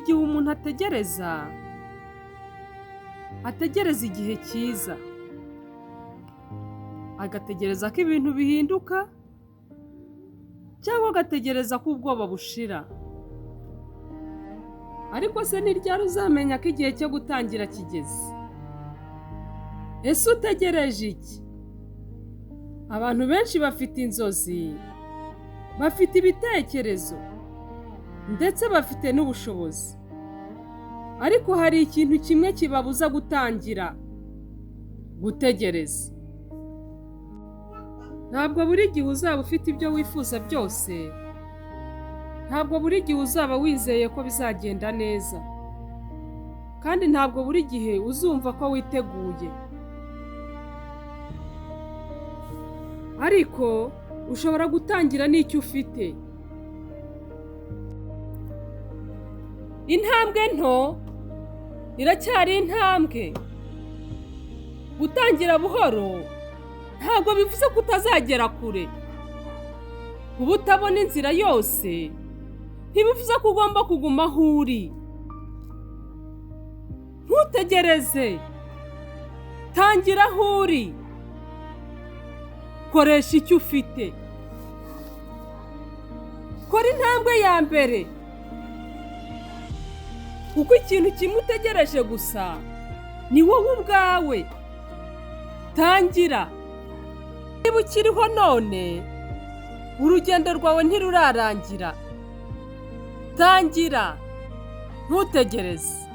igihe umuntu ategereza igihe cyiza, agategereza ko ibintu bihinduka cyangwa agategereza ko ubwoba bushira. Ariko se ni ryari uzamenya ko igihe cyo gutangira kigeze? Ese utegereje iki? Abantu benshi bafite inzozi, bafite ibitekerezo, ndetse bafite n'ubushobozi, ariko hari ikintu kimwe kibabuza gutangira: gutegereza. Ntabwo buri gihe uzaba ufite ibyo wifuza byose, ntabwo buri gihe uzaba wizeye ko bizagenda neza, kandi ntabwo buri gihe uzumva ko witeguye. Ariko ushobora gutangira n'icyo ufite. Intambwe nto iracyari intambwe. Gutangira buhoro ntabwo bivuze ko utazagera kure. Kuba utabona inzira yose ntibivuze ko ugomba kuguma aho uri. Ntutegereze, tangira aho uri. Koresha icyo ufite. Kora intambwe ya mbere, kuko ikintu kimwe utegereje gusa ni wowe ubwawe. Tangira. Niba ukiriho none, urugendo rwawe ntirurarangira. Tangira, ntutegereze.